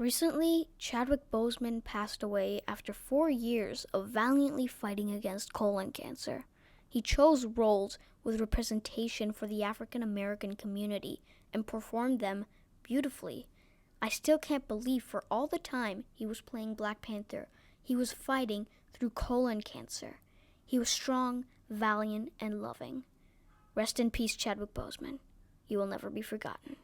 Recently, Chadwick Boseman passed away after 4 years of valiantly fighting against colon cancer. He chose roles with representation for the African American community and performed them beautifully. I still can't believe for all the time he was playing Black Panther, he was fighting through colon cancer. He was strong, valiant, and loving. Rest in peace, Chadwick Boseman. You will never be forgotten.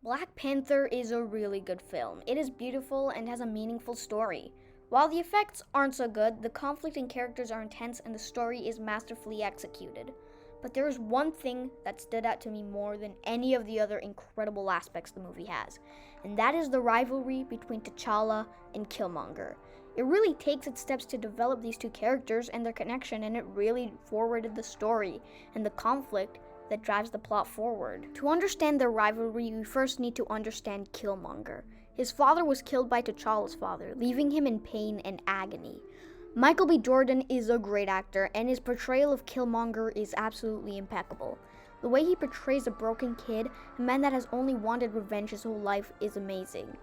Black Panther is a really good film. It is beautiful and has a meaningful story. While the effects aren't so good, the conflict and characters are intense and the story is masterfully executed. But there is one thing that stood out to me more than any of the other incredible aspects the movie has, and that is the rivalry between T'Challa and Killmonger. It really takes its steps to develop these two characters and their connection, and it really forwarded the story and the conflict that drives the plot forward. To understand their rivalry, we first need to understand Killmonger. His father was killed by T'Challa's father, leaving him in pain and agony. Michael B. Jordan is a great actor, and his portrayal of Killmonger is absolutely impeccable. The way he portrays a broken kid, a man that has only wanted revenge his whole life, is amazing.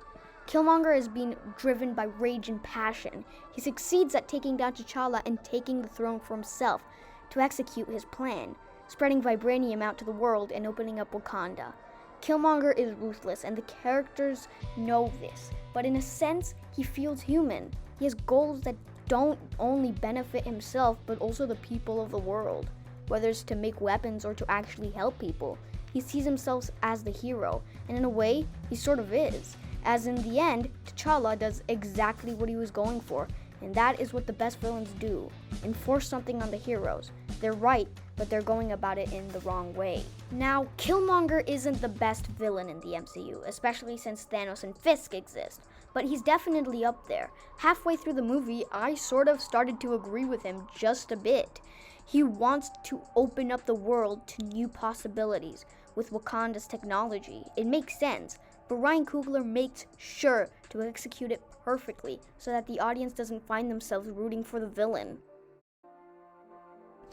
Killmonger is being driven by rage and passion. He succeeds at taking down T'Challa and taking the throne for himself to execute his plan, spreading vibranium out to the world and opening up Wakanda. Killmonger is ruthless, and the characters know this, but in a sense, he feels human. He has goals that don't only benefit himself, but also the people of the world. Whether it's to make weapons or to actually help people, he sees himself as the hero, and in a way, he sort of is. As in the end, T'Challa does exactly what he was going for, and that is what the best villains do: enforce something on the heroes. They're right, but they're going about it in the wrong way. Now, Killmonger isn't the best villain in the MCU, especially since Thanos and Fisk exist, but he's definitely up there. Halfway through the movie, I sort of started to agree with him just a bit. He wants to open up the world to new possibilities with Wakanda's technology. It makes sense, but Ryan Coogler makes sure to execute it perfectly so that the audience doesn't find themselves rooting for the villain.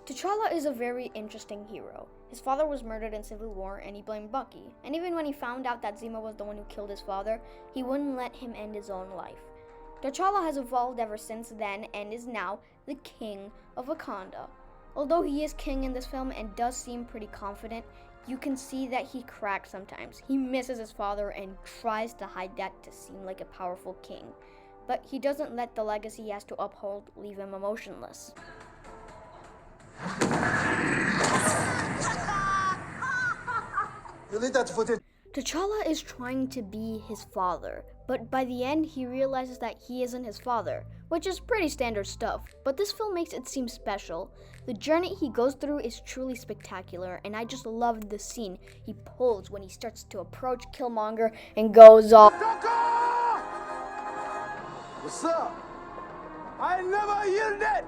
T'Challa is a very interesting hero. His father was murdered in Civil War and he blamed Bucky. And even when he found out that Zemo was the one who killed his father, he wouldn't let him end his own life. T'Challa has evolved ever since then and is now the king of Wakanda. Although he is king in this film and does seem pretty confident, you can see that he cracks sometimes. He misses his father and tries to hide that to seem like a powerful king. But he doesn't let the legacy he has to uphold leave him emotionless. Delete that footage. T'Challa is trying to be his father, but by the end he realizes that he isn't his father, which is pretty standard stuff, but this film makes it seem special. The journey he goes through is truly spectacular, and I just loved the scene he pulls when he starts to approach Killmonger and goes all, What's up? I never yielded!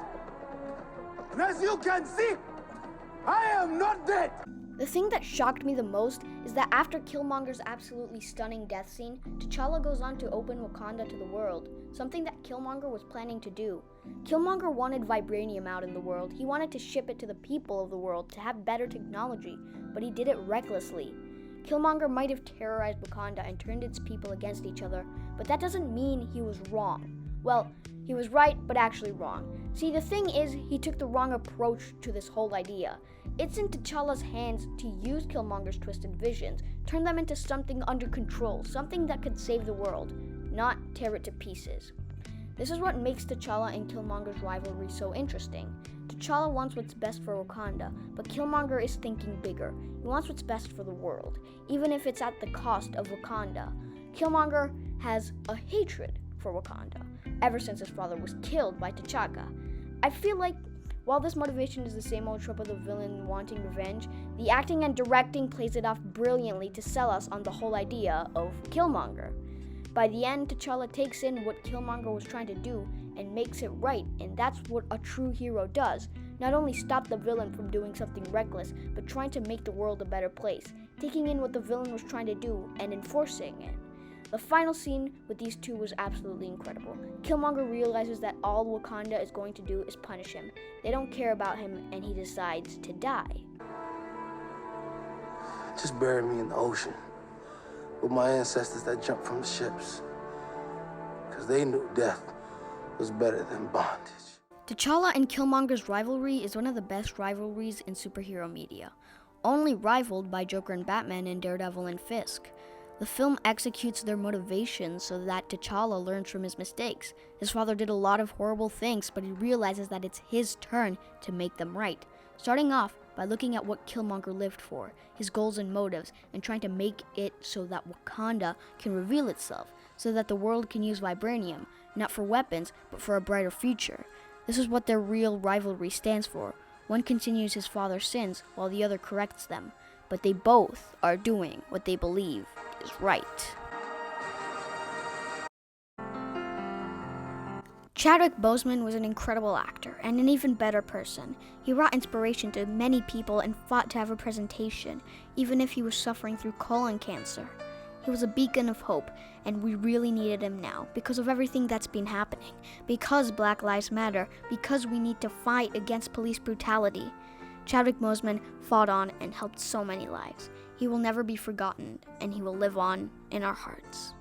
And as you can see, I am not dead! The thing that shocked me the most is that after Killmonger's absolutely stunning death scene, T'Challa goes on to open Wakanda to the world, something that Killmonger was planning to do. Killmonger wanted vibranium out in the world. He wanted to ship it to the people of the world to have better technology, but he did it recklessly. Killmonger might have terrorized Wakanda and turned its people against each other, but that doesn't mean he was wrong. Well, he was right, but actually wrong. See, the thing is, he took the wrong approach to this whole idea. It's in T'Challa's hands to use Killmonger's twisted visions, turn them into something under control, something that could save the world, not tear it to pieces. This is what makes T'Challa and Killmonger's rivalry so interesting. T'Challa wants what's best for Wakanda, but Killmonger is thinking bigger. He wants what's best for the world, even if it's at the cost of Wakanda. Killmonger has a hatred for Wakanda, ever since his father was killed by T'Chaka. I feel like while this motivation is the same old trope of the villain wanting revenge, the acting and directing plays it off brilliantly to sell us on the whole idea of Killmonger. By the end, T'Challa takes in what Killmonger was trying to do and makes it right, and that's what a true hero does. Not only stop the villain from doing something reckless, but trying to make the world a better place, taking in what the villain was trying to do and enforcing it. The final scene with these two was absolutely incredible. Killmonger realizes that all Wakanda is going to do is punish him. They don't care about him, and he decides to die. Just bury me in the ocean. with my ancestors that jumped from the ships. Because they knew death was better than bondage. T'Challa and Killmonger's rivalry is one of the best rivalries in superhero media, only rivaled by Joker and Batman in Daredevil and Fisk. The film executes their motivations so that T'Challa learns from his mistakes. His father did a lot of horrible things, but he realizes that it's his turn to make them right. Starting off by looking at what Killmonger lived for, his goals and motives, and trying to make it so that Wakanda can reveal itself, so that the world can use vibranium, not for weapons, but for a brighter future. This is what their real rivalry stands for. One continues his father's sins while the other corrects them, but they both are doing what they believe is right. Chadwick Boseman was an incredible actor and an even better person. He brought inspiration to many people and fought to have representation, even if he was suffering through colon cancer. He was a beacon of hope, and we really needed him now because of everything that's been happening, because Black Lives Matter, because we need to fight against police brutality. Chadwick Boseman fought on and helped so many lives. He will never be forgotten, and he will live on in our hearts.